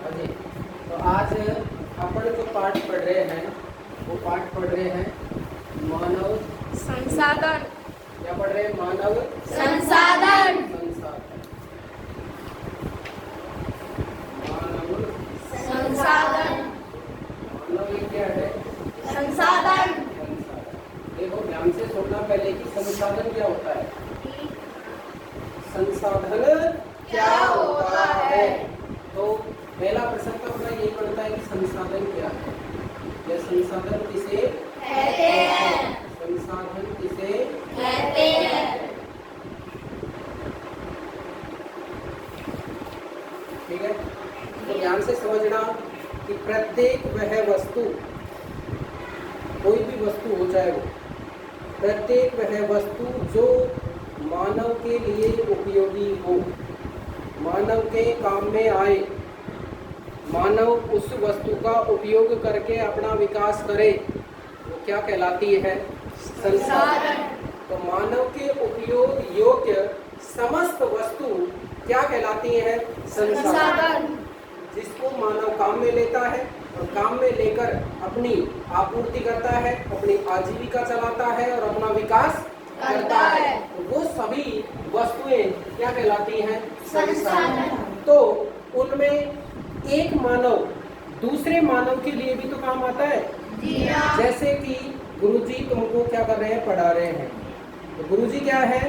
हाँ जी। तो आज अपन जो पाठ पढ़ रहे हैं वो पाठ पढ़ रहे हैं मानव संसाधन। क्या पढ़ रहे हैं? मानव संसाधन। मानव संसाधन। मानव ये क्या है? संसाधन। देखो ध्यान से सुनना पहले कि संसाधन क्या होता है। संसाधन क्या होता है? तो पहला प्रश्न तो अपना यही पड़ता है कि संसाधन क्या है या संसाधन किसे कहते हैं। संसाधन किसे कहते हैं। ठीक है। तो ध्यान से समझना कि प्रत्येक वह वस्तु, कोई भी वस्तु हो चाहे वो, प्रत्येक वह वस्तु जो मानव के लिए उपयोगी हो, मानव के काम में आए, मानव उस वस्तु का उपयोग करके अपना विकास करे, वो क्या कहलाती है? संसाधन। तो मानव के उपयोग योग्य समस्त वस्तु क्या कहलाती है? संसाधन। जिसको मानव काम में लेता है और काम में लेकर अपनी आपूर्ति करता है, अपनी आजीविका चलाता है और अपना विकास करता है, तो वो सभी वस्तुएं क्या कहलाती हैं? संसाधन। तो उनमें एक मानव दूसरे मानव के लिए भी तो काम आता है। जैसे कि गुरुजी तुमको क्या कर रहे हैं? पढ़ा रहे हैं। तो गुरुजी क्या है?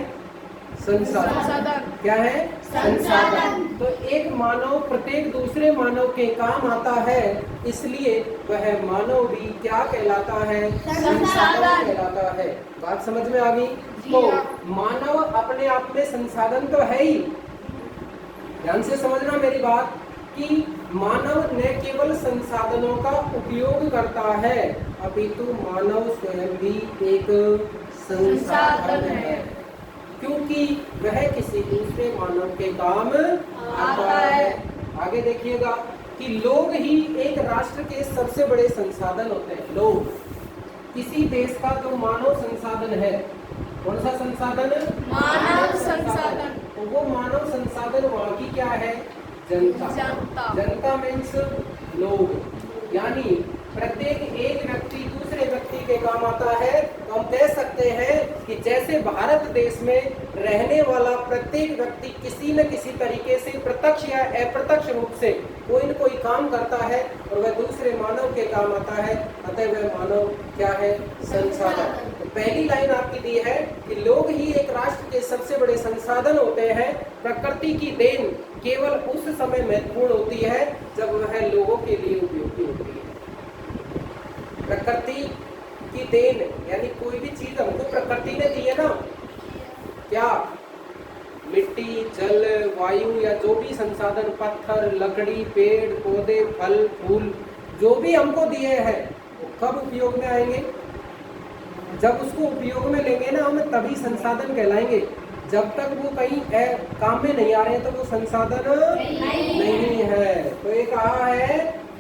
संसाधन। क्या है? संसाधन। तो एक मानव प्रत्येक दूसरे मानव के काम आता है, इसलिए वह मानव भी क्या कहलाता है? संसाधन कहलाता है। बात समझ में आ गई? तो मानव अपने आप में संसाधन तो है ही। ध्यान से समझना मेरी बात कि मानव न केवल संसाधनों का उपयोग करता है, अपितु मानव स्वयं भी एक संसाधन है, क्योंकि वह किसी दूसरे मानव के काम आता है। आगे देखिएगा कि लोग ही एक राष्ट्र के सबसे बड़े संसाधन होते हैं। लोग किसी देश का जो मानव संसाधन है, कौन सा संसाधन? मानव संसाधन। तो वो मानव संसाधन वहाँ की क्या है? जनता। जनता मीन्स लोग, यानी प्रत्येक एक व्यक्ति दूसरे व्यक्ति के काम आता है। तो हम कह सकते हैं कि जैसे भारत देश में रहने वाला प्रत्येक व्यक्ति किसी न किसी तरीके से प्रत्यक्ष या अप्रत्यक्ष रूप से कोई न कोई काम करता है और वह दूसरे मानव के काम आता है, अतः वह मानव क्या है? संसाधन। तो पहली लाइन आपकी दी है कि लोग ही एक राष्ट्र के सबसे बड़े संसाधन होते हैं। प्रकृति की देन केवल उस समय महत्वपूर्ण होती है जब वह लोगों के लिए उपयोगी होती है। प्रकृति की देन यानी कोई भी चीज हमको प्रकृति ने दी है ना, क्या? मिट्टी, जल, वायु या जो भी संसाधन, पत्थर, लकड़ी, पेड़ पौधे, फल फूल जो भी हमको दिए हैं, वो कब उपयोग में आएंगे? जब उसको उपयोग में लेंगे ना हम, तभी संसाधन कहलाएंगे। जब तक वो कहीं काम में नहीं आ रहे हैं तो वो संसाधन नहीं है। तो ये कहा है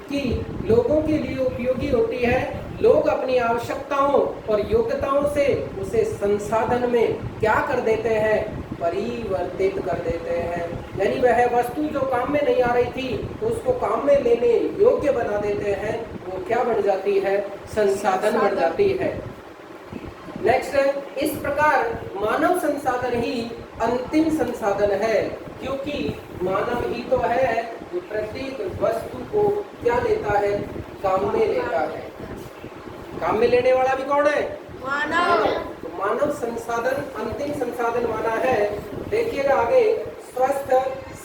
कि लोगों के लिए उपयोगी होती है। लोग अपनी आवश्यकताओं और योग्यताओं से उसे संसाधन में क्या कर देते हैं? परिवर्तित कर देते हैं। यानी वह वस्तु जो काम में नहीं आ रही थी तो उसको काम में लेने योग्य बना देते हैं। वो क्या बन जाती है? संसाधन बन जाती है। नेक्स्ट, इस प्रकार मानव संसाधन ही अंतिम संसाधन है, क्योंकि मानव ही तो है जो प्रत्येक वस्तु को क्या लेता है? काम में लेता है। काम में लेने वाला भी कौन है? मानव। तो मानव संसाधन अंतिम संसाधन माना है। देखिएगा आगे, स्वस्थ,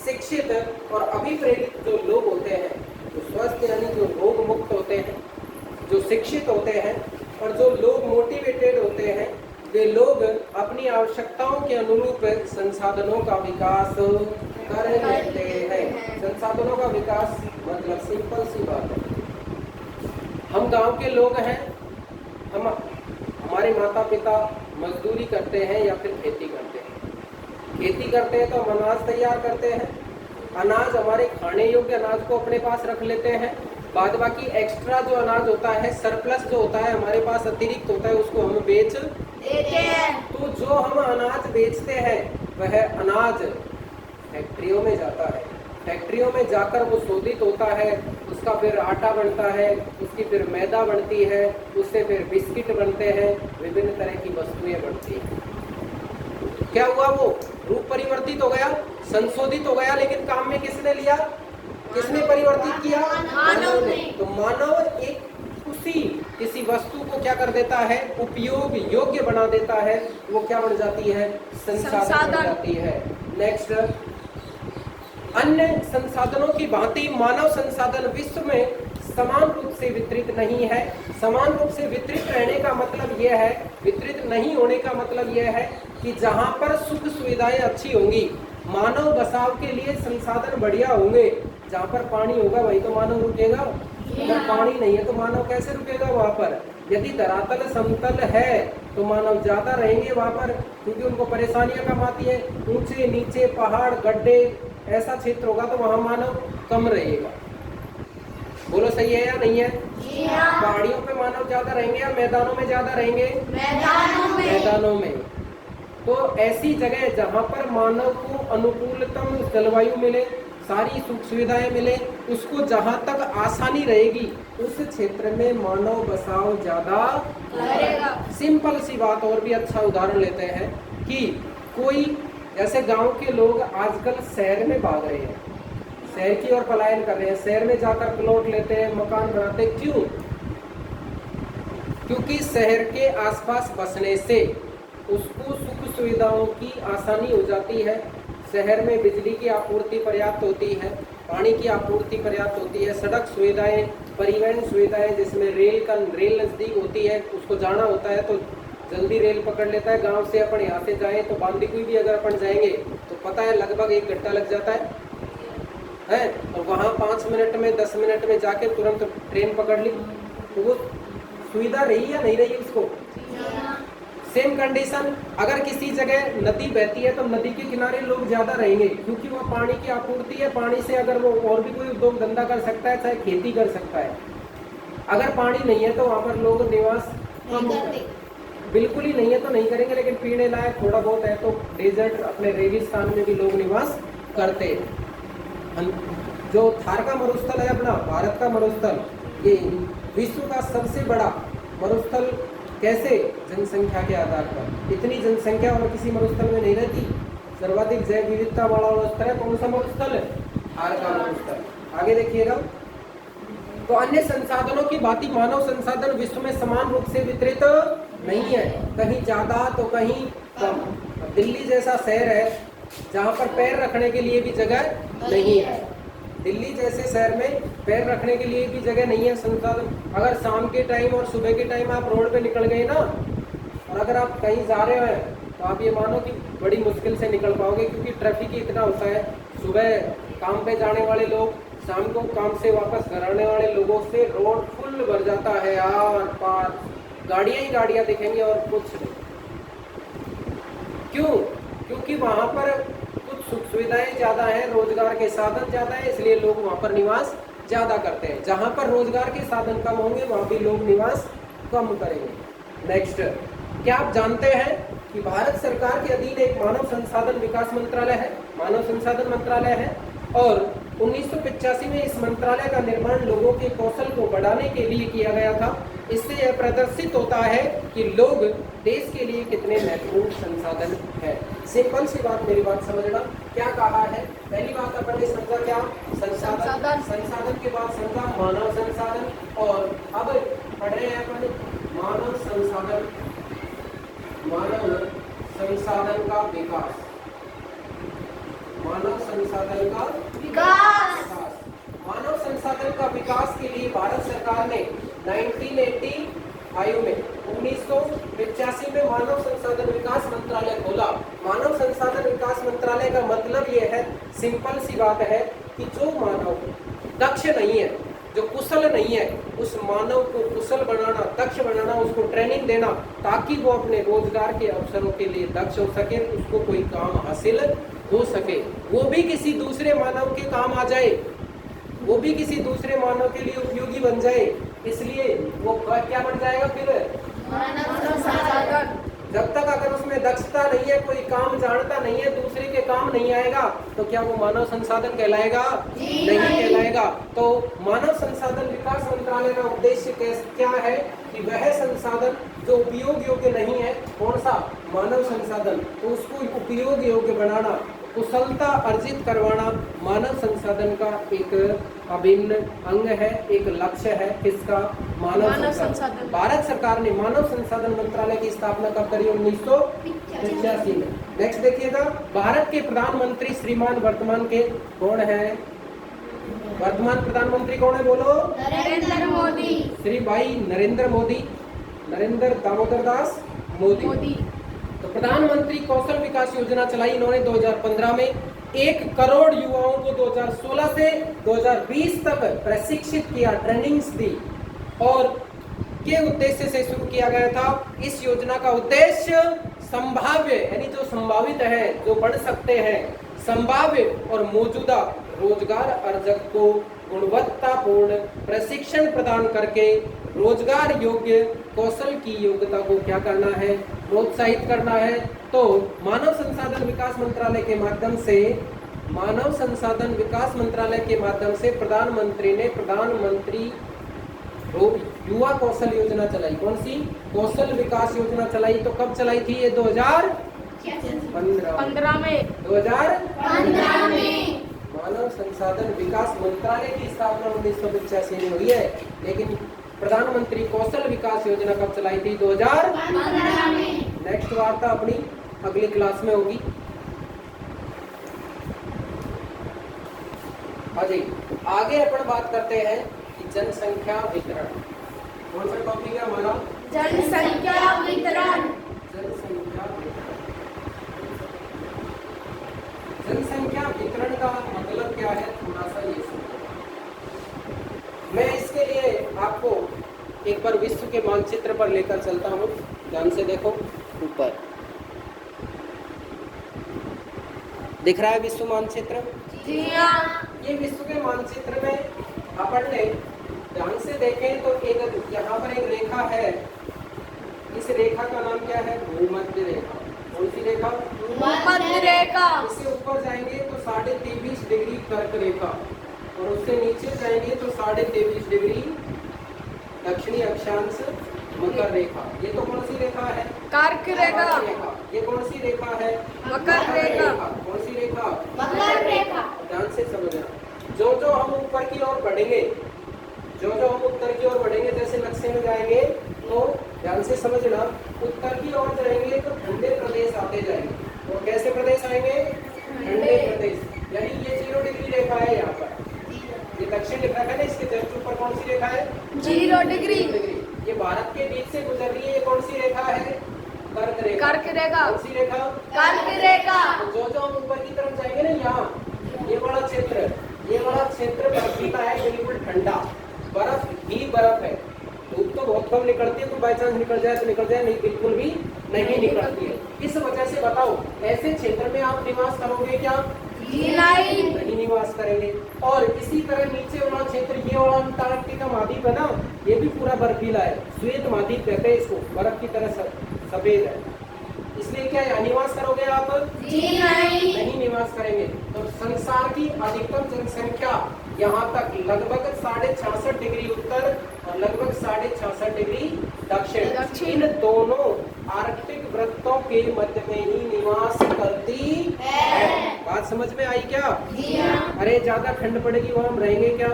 शिक्षित और अभिप्रेरित जो लोग होते हैं, तो स्वस्थ यानी जो रोग मुक्त होते हैं, जो शिक्षित होते हैं और जो लोग मोटिवेटेड होते हैं, वे लोग अपनी आवश्यकताओं के अनुरूप संसाधनों का विकास कर लेते हैं। संसाधनों का विकास मतलब सिंपल सी बात है, हम गांव के लोग हैं, हमारे माता पिता मजदूरी करते हैं या फिर खेती करते हैं। खेती करते हैं तो हम अनाज तैयार करते हैं, अनाज हमारे खाने योग्य अनाज को अपने पास रख लेते हैं। बाद बाकी एक्स्ट्रा जो अनाज होता है, सरप्लस जो होता है हमारे पास अतिरिक्त होता है, उसको हम बेच देते हैं। तो जो हम अनाज बेचते हैं वह अनाज फैक्ट्रियों में जाता है। फैक्ट्रियों में जाकर वो शोधित होता है, उसका फिर आटा बनता है, उसकी फिर मैदा बनती है, उससे फिर बिस्किट बनते हैं, विभिन्न तरह की वस्तुएं बनती हैं। क्या हुआ? वो रूप परिवर्तित हो गया, संशोधित हो गया, लेकिन काम में किसने लिया? किसने परिवर्तित किया? मानव ने। तो मानव एक उसी किसी वस्तु को क्या कर देता है? उपयोग योग्य बना देता है। वो क्या बन जाती है? संसाधन बन जाती है। नेक्स्ट, अन्य संसाधनों की भांति मानव संसाधन विश्व में समान रूप से वितरित नहीं है। समान रूप से वितरित रहने का मतलब यह है, वितरित नहीं होने का मतलब यह है कि जहां पर सुख सुविधाएं अच्छी होंगी, मानव बसाव के लिए संसाधन बढ़िया होंगे, जहां पर पानी होगा वही तो मानव रुकेगा। अगर पानी नहीं है तो मानव कैसे रुकेगा वहां पर? यदि धरातल समतल है तो मानव ज्यादा रहेंगे वहां पर, क्योंकि उनको परेशानियां कम आती है। ऊंचे नीचे पहाड़ गड्ढे ऐसा क्षेत्र होगा तो वहां मानव कम रहेगा। बोलो सही है या नहीं है? पहाड़ियों पे मानव ज्यादा रहेंगे या मैदानों में ज्यादा रहेंगे? मैदानों में। तो ऐसी जगह जहां पर मानव को अनुकूलतम जलवायु मिले, सारी सुख सुविधाएं मिले, उसको जहां तक आसानी रहेगी उस क्षेत्र में मानव बसाव ज्यादा करेगा। सिंपल सी बात, और भी अच्छा उदाहरण लेते हैं कि कोई जैसे गांव के लोग आजकल शहर में भाग रहे हैं, शहर की ओर पलायन कर रहे हैं, शहर में जाकर प्लॉट लेते हैं, मकान बनाते हैं। क्यों? क्योंकि शहर के आसपास बसने से उसको सुख सुविधाओं की आसानी हो जाती है। शहर में बिजली की आपूर्ति पर्याप्त होती है, पानी की आपूर्ति पर्याप्त होती है, सड़क सुविधाएं, परिवहन सुविधाएं, जिसमें रेल नजदीक होती है, उसको जाना होता है तो जल्दी रेल पकड़ लेता है। गांव से अपन यहाँ से जाएं तो बांदीकुई भी अगर अपन जाएंगे तो पता है लगभग 1 घंटा लग जाता है, और वहाँ 5 मिनट में 10 मिनट में जाके तुरंत ट्रेन पकड़ ली। तो वो सुविधा रही या नहीं रही उसको? सेम कंडीशन, अगर किसी जगह नदी बहती है तो नदी के किनारे लोग ज्यादा रहेंगे, क्योंकि वहाँ पानी की आपूर्ति है। पानी से अगर वो और भी कोई उद्योग धंधा कर सकता है, चाहे खेती कर सकता है। अगर पानी नहीं है तो वहाँ पर लोग निवास बिल्कुल ही नहीं है तो नहीं करेंगे, लेकिन पीने लायक थोड़ा बहुत है तो डेजर्ट, अपने रेगिस्तान में भी लोग निवास करते हैं। जो थार का मरुस्थल है अपना, भारत का मरुस्थल, ये विश्व का सबसे बड़ा मरुस्थल। कैसे? जनसंख्या के आधार पर। इतनी जनसंख्या और किसी मरुस्थल में नहीं रहती। सर्वाधिक जैव विविधता वाला मरुस्थल है कौन सा मरुस्थल है? थार का मरुस्थल। आगे देखिएगा, तो अन्य संसाधनों की भांति मानव संसाधन विश्व में समान रूप से वितरित नहीं है, कहीं ज्यादा तो कहीं कम। दिल्ली जैसा शहर है जहाँ पर पैर रखने के लिए भी जगह नहीं है। दिल्ली जैसे शहर में पैर रखने के लिए भी जगह नहीं है, संसाधन। अगर शाम के टाइम और सुबह के टाइम आप रोड पे निकल गए ना, और अगर आप कहीं जा रहे हैं तो आप ये मानो कि बड़ी मुश्किल से निकल पाओगे, क्योंकि ट्रैफिक ही इतना होता है। सुबह काम पे जाने वाले लोग, शाम को काम से वापस घर आने वाले लोगों से रोड फुल भर जाता है, यार पार गाड़ियां ही गाड़ियां दिखेंगी और कुछ नहीं। क्यों? क्योंकि वहां पर कुछ सुख सुविधाएं ज्यादा हैं, रोजगार के साधन ज्यादा है, इसलिए लोग वहां पर निवास ज्यादा करते हैं। जहां पर रोजगार के साधन कम होंगे वहां भी लोग निवास कम करेंगे। नेक्स्ट, क्या आप जानते हैं कि भारत सरकार के अधीन एक मानव संसाधन विकास मंत्रालय है, मानव संसाधन मंत्रालय है, और 1985 में इस मंत्रालय का निर्माण लोगों के कौशल को बढ़ाने के लिए किया गया था। इससे यह प्रदर्शित होता है कि लोग देश के लिए कितने महत्वपूर्ण संसाधन है। सिंपल सी बात, मेरी बात समझना। क्या कहा है? पहली बात अपन ने समझा क्या? संसाधन। संसाधन के बाद समझा मानव संसाधन, और अब पढ़ रहे हैं अपन मानव संसाधन, मानव संसाधन का विकास, मानव संसाधन का विकास। मानव संसाधन का विकास के लिए भारत सरकार ने 1985 में 1985 में मानव संसाधन विकास मंत्रालय खोला। मानव संसाधन विकास मंत्रालय का मतलब यह है, सिंपल सी बात है, कि जो मानव दक्ष नहीं है, जो कुशल नहीं है, उस मानव को कुशल बनाना, दक्ष बनाना, उसको ट्रेनिंग देना, ताकि वो अपने रोजगार के अवसरों के लिए दक्ष हो सके, उसको कोई काम हासिल हो सके, वो भी किसी दूसरे मानव के काम आ जाए, वो भी किसी दूसरे मानव के लिए उपयोगी बन जाए। इसलिए वो क्या बन जाएगा? फिर मानव संसाधन। जब तक अगर उसमें दक्षता नहीं है, कोई काम जानता नहीं है, दूसरे के काम नहीं आएगा, तो क्या वो मानव संसाधन कहलाएगा? नहीं कहलाएगा। तो मानव संसाधन विकास मंत्रालय का उद्देश्य क्या है कि वह संसाधन जो उपयोग योग्य नहीं है, कौन सा? मानव संसाधन, तो उसको उपयोग योग्य बनाना, कुशलता अर्जित करवाना मानव संसाधन का एक अभिन्न अंग है, एक लक्ष्य है। किसका? मानव संसाधन। भारत सरकार ने मानव संसाधन मंत्रालय की स्थापना कब करी? 1985 में। नेक्स्ट देखिएगा, भारत के प्रधानमंत्री श्रीमान वर्तमान के कौन है? वर्तमान प्रधानमंत्री कौन है? बोलो। नरेंद्र मोदी। श्री भाई नरेंद्र मोदी, नरेंद्र दामोदर दास मोदी। तो प्रधानमंत्री कौशल विकास योजना चलाई इन्होंने 2015 में। 1 करोड़ युवाओं को 2016 से 2020 तक प्रशिक्षित किया, ट्रेनिंग्स दी, और के उद्देश्य से शुरू किया गया था। इस योजना का उद्देश्य संभाव्य, यानी जो संभावित है, जो बढ़ सकते हैं, संभाव्य और मौजूदा रोजगार अर्जक को गुणवत्तापूर्ण प्रशिक्षण प्रदान करके रोजगार योग्य कौशल की योग्यता को क्या करना है? प्रोत्साहित करना है। तो मानव संसाधन विकास मंत्रालय के माध्यम से, मानव संसाधन विकास मंत्रालय के माध्यम से प्रधानमंत्री ने प्रधानमंत्री युवा कौशल योजना चलाई। कौन सी? कौशल विकास योजना चलाई। तो कब चलाई थी ये? 2015 में। 2015 में मानव संसाधन विकास मंत्रालय की स्थापना 1985 में हुई है, लेकिन प्रधानमंत्री कौशल विकास योजना कब चलाई थी? 2015 में। नेक्स्ट वार्ता अपनी अगली क्लास में होगी। हाँ जी, आगे अपन बात करते हैं कि जनसंख्या वितरण। कौन सा टॉपिक है हमारा? जनसंख्या वितरण। जनसंख्या वितरण का मतलब क्या है, थोड़ा सा ये समझो। मैं इसके लिए आपको एक बार विश्व के मानचित्र पर लेकर चलता हूँ। ध्यान से देखो, ऊपर दिख रहा है विश्व मानचित्र? जी हाँ। ये विश्व के मानचित्र में अपन ने ध्यान से देखें तो एक यहाँ पर एक रेखा है। इस रेखा का नाम क्या है? भूमध्य रेखा। कौन सी रेखा? भूमध्य रेखा। इससे ऊपर जाएंगे तो 23.5 डिग्री कर्क रेखा, और उससे नीचे जाएंगे तो 23.5 डिग्री दक्षिणी अक्षांश मकर रेखा। ये तो कौन सी रेखा है? कर्क रेखा। ये कौन सी रेखा है? मकर रेखा। कौन सी रेखा? मकर रेखा। ध्यान से समझना, जो जो हम ऊपर की ओर बढ़ेंगे, जो जो हम उत्तर की ओर बढ़ेंगे, जैसे नक्शे में जाएंगे तो ध्यान से समझना, उत्तर की ओर जाएंगे तो ठंडे प्रदेश आते जाएंगे। तो कैसे प्रदेश आएंगे? ठंडे प्रदेश। यानी ये 0 डिग्री रेखा है यहाँ पर, ये दक्षिण रेखा है ना, इसके जस्ट ऊपर कौन सी रेखा है? 0 डिग्री। ये भारत के बीच से गुजर रही है। ये कौन सी रेखा है? कर्क रेखा। कर्क रेखा। कौन सी रेखा? कर्क रेखा। तो जो जो हम ऊपर की तरफ जाएंगे ना, यहाँ ये वाला क्षेत्र, ये वाला क्षेत्र बर्फीला है, बिल्कुल ठंडा, बर्फ ही बर्फ है। धूप तो बहुत कम निकलती है, तो बाई चांस निकल जाए तो निकल जाए, नहीं बिल्कुल भी नहीं निकलती है। इस वजह से बताओ, ऐसे क्षेत्र में आप निवास करोगे क्या? नहीं निवास करेंगे। और इसी तरह नीचे वाला क्षेत्र, ये वाला अंटार्कटिका महाद्वीप है ना, ये भी पूरा बर्फीला है, श्वेत महाद्वीप कहते हैं इसको, बर्फ की तरह सफेद है। इसलिए क्या यहाँ निवास करोगे आप? नहीं निवास करेंगे। तो संसार की अधिकतम जनसंख्या यहाँ तक लगभग 66.5 डिग्री उत्तर और लगभग 66.5 डिग्री दक्षिण, इन दोनों आर्कटिक वृत्तों के मध्य में ही निवास करती है। बात समझ में आई क्या? अरे ज्यादा ठंड पड़ेगी वहाँ हम रहेंगे क्या?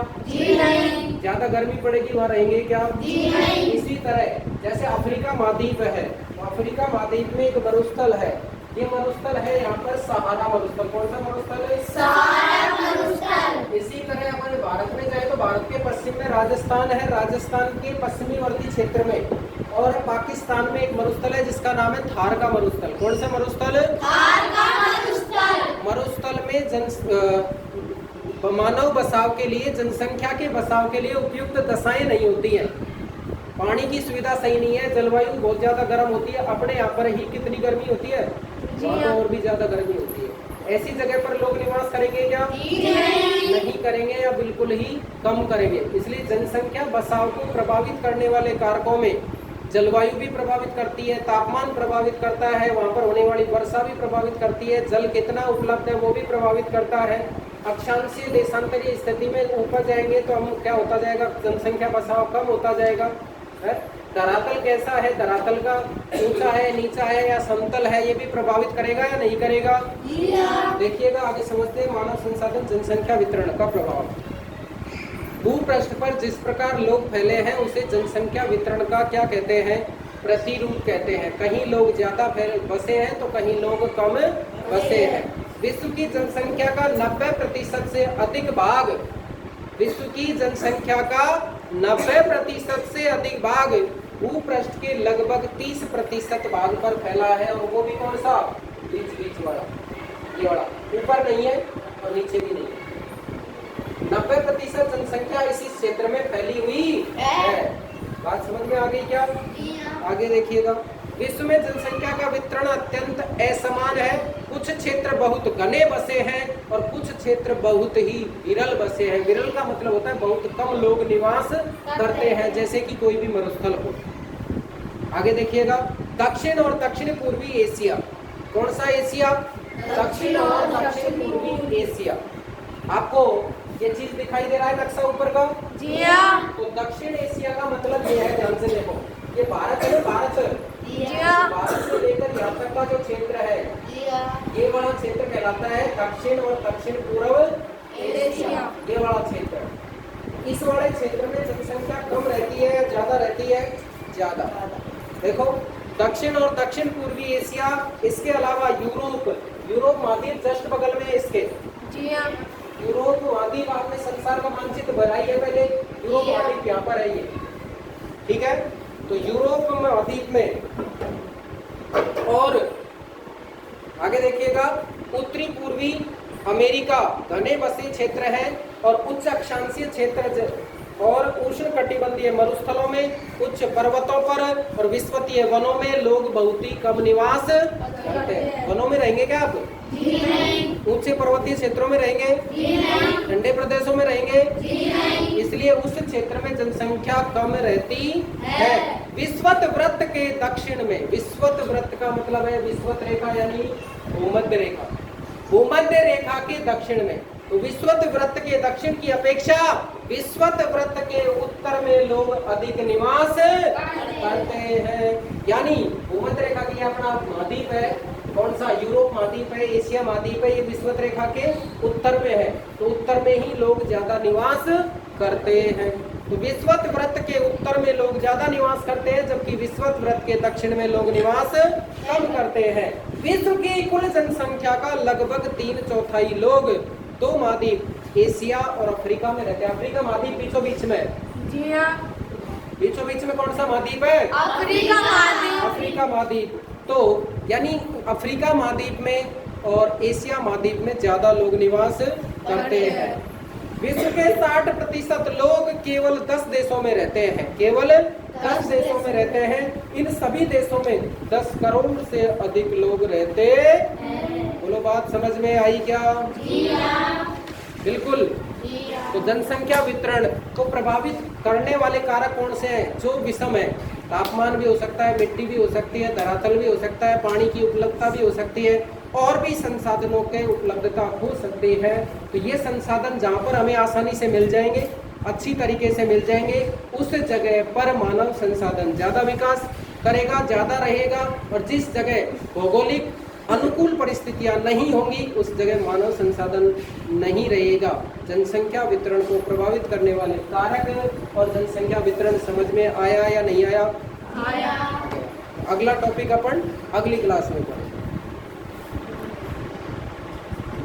ज्यादा गर्मी पड़ेगी वहाँ रहेंगे क्या? इसी तरह जैसे अफ्रीका महाद्वीप है, तो अफ्रीका महाद्वीप में एक मरुस्थल है। ये मरुस्थल है यहाँ पर सहारा मरुस्थल। कौन सा मरुस्थल है? सहारा मरुस्थल। इसी तरह हमारे भारत में जाए तो भारत के पश्चिम में राजस्थान है, राजस्थान के पश्चिमी वर्ती क्षेत्र में, और पाकिस्तान में एक मरुस्थल है जिसका नाम है थार का मरुस्थल। कौन सा मरुस्थल? थार का मरुस्थल। मरुस्थल में मानव बसाव के लिए, जनसंख्या के बसाव के लिए उपयुक्त दशाएं नहीं होती हैं। पानी की सुविधा सही नहीं है, जलवायु बहुत ज्यादा गर्म होती है। अपने यहाँ पर ही कितनी गर्मी होती है, वहाँ और भी ज्यादा गर्मी होती है। ऐसी जगह पर लोग निवास करेंगे क्या? नहीं करेंगे, या बिल्कुल ही कम करेंगे। इसलिए जनसंख्या बसाव को प्रभावित करने वाले कारकों में जलवायु भी प्रभावित करती है, तापमान प्रभावित करता है, वहाँ पर होने वाली वर्षा भी प्रभावित करती है, जल कितना उपलब्ध है वो भी प्रभावित करता है। अक्षांशीय देशांतरीय स्थिति में ऊपर जाएंगे तो हम क्या होता जाएगा, जनसंख्या बसाव कम होता जाएगा। धरातल कैसा है, धरातल का ऊंचा है, नीचा है या समतल है, ये भी प्रभावित करेगा या नहीं करेगा। देखिएगा आगे समझते हैं मानव संसाधन जनसंख्या वितरण का प्रभाव। भूपृष्ठ पर जिस प्रकार लोग फैले हैं उसे जनसंख्या वितरण का क्या कहते हैं, प्रतिरूप कहते हैं। कहीं लोग ज्यादा बसे हैं तो कहीं लोग कम बसे हैं। विश्व की जनसंख्या का 90% से अधिक भाग, विश्व की जनसंख्या का 90% से अधिक भाग भूपृष्ठ के लगभग 30% भाग पर फैला है, और वो भी कौन सा, बीच वाला, ये वाला, ऊपर नहीं है और नीचे भी नहीं है। 90% जनसंख्या इसी क्षेत्र में फैली हुई है। बात समझ में आ गई क्या? आगे देखिएगा, विश्व में जनसंख्या का वितरण अत्यंत असमान है। कुछ क्षेत्र बहुत घने बसे हैं और कुछ क्षेत्र बहुत ही विरल बसे हैं। विरल का मतलब होता है बहुत कम लोग निवास करते हैं, जैसे कि कोई भी मरुस्थल हो। आगे देखिएगा, दक्षिण और दक्षिण पूर्वी एशिया। कौन सा एशिया? दक्षिण और दक्षिण पूर्वी एशिया। आपको ये चीज दिखाई दे रहा है नक्शा ऊपर का? जी हाँ। तो दक्षिण एशिया का मतलब ये है, ध्यान से देखो, ये भारत है ना, भारत, भारत से लेकर यहाँ तक का जो क्षेत्र है, ये वाला क्षेत्र कहलाता है दक्षिण और दक्षिण पूर्व एशिया। ये वाला क्षेत्र, इस वाले क्षेत्र में जनसंख्या कम रहती है या ज्यादा रहती है? ज्यादा। देखो, दक्षिण और दक्षिण पूर्वी एशिया, इसके अलावा यूरोप, यूरोप महाद्वीप जस्ट बगल में है इसके। यूरोप महाद्वीप, आपने संसार का मानचित्र बनाई है पहले, यूरोप महाद्वीप यहाँ पर है ये, ठीक है। तो यूरोप महाद्वीप में, और आगे देखिएगा, उत्तरी पूर्वी अमेरिका घने बसे क्षेत्र है और उच्च अक्षांशीय क्षेत्र और उष्ण कटिबंधीय मरुस्थलों में, उच्च पर्वतों पर और विश्वतीय वनों में लोग बहुत ही कम निवास करते हैं। वनों में रहेंगे क्या आप? ऊंचे पर्वतीय क्षेत्रों में रहेंगे? ठंडे प्रदेशों में रहेंगे? इसलिए उस क्षेत्र में जनसंख्या कम रहती है। विषुवत वृत्त के दक्षिण में, विषुवत वृत्त का मतलब है विषुवत रेखा यानी भूमध्य रेखा, भूमध्य रेखा के दक्षिण में, तो विषुवत वृत्त के दक्षिण की अपेक्षा विषुवत वृत्त के उत्तर में लोग अधिक निवास करते हैं। यानी भूमध्य रेखा की अपना महाद्वीप है, कौन सा? यूरोप महाद्वीप है, एशिया महाद्वीप है, ये विषुवत रेखा के उत्तर में है, तो उत्तर में ही लोग ज्यादा निवास करते हैं। तो विषुवत वृत्त के उत्तर में लोग ज्यादा निवास करते हैं, जबकि विषुवत वृत्त के दक्षिण में लोग निवास कम करते हैं। विश्व की कुल जनसंख्या का लगभग 3/4 लोग दो महाद्वीप एशिया और अफ्रीका में रहते हैं। अफ्रीका महाद्वीप बीचों बीच में, जी हाँ, बीचों बीच में कौन सा महाद्वीप है? अफ्रीका महाद्वीप। अफ्रीका महाद्वीप। तो यानी अफ्रीका महाद्वीप में और एशिया महाद्वीप में ज्यादा लोग निवास करते हैं। विश्व के 60% लोग केवल 10 देशों में रहते हैं, केवल 10 देशों में रहते हैं। इन सभी देशों में 10 करोड़ से अधिक लोग रहते हैं। बोलो, बात समझ में आई क्या? बिल्कुल। तो जनसंख्या वितरण को प्रभावित करने वाले कारक कौन से हैं? जो विषम है, तापमान भी हो सकता है, मिट्टी भी हो सकती है, धरातल भी हो सकता है, पानी की उपलब्धता भी हो सकती है, और भी संसाधनों के उपलब्धता हो सकती है। तो ये संसाधन जहाँ पर हमें आसानी से मिल जाएंगे, अच्छी तरीके से मिल जाएंगे, उस जगह पर मानव संसाधन ज़्यादा विकास करेगा, ज़्यादा रहेगा। और जिस जगह भौगोलिक अनुकूल परिस्थितियां नहीं होंगी उस जगह मानव संसाधन नहीं रहेगा। जनसंख्या वितरण को प्रभावित करने वाले कारक और जनसंख्या वितरण समझ में आया या नहीं आया? आया। अगला टॉपिक अपन अगली क्लास में पढ़ेंगे।